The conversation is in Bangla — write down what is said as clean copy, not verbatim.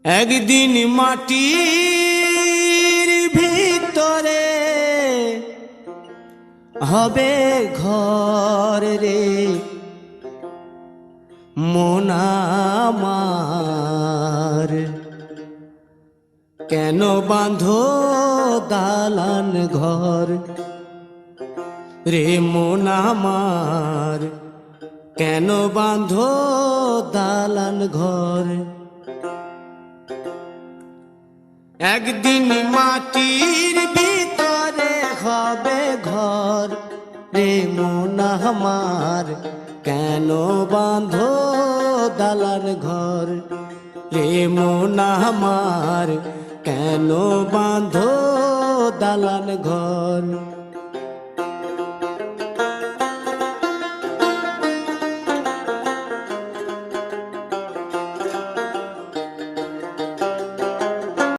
একদিন মাটির ভিতরে হবে ঘর রে মন আমার, কেন বাঁধো দালান ঘর রে মন আমার, কেন বাঁধো দালান ঘর। একদিন মাটির ভিতরে হবে ঘর রে মন আমার, কেন বাঁধো দালান ঘর রে মন আমার, কেন বাঁধো দালান ঘর।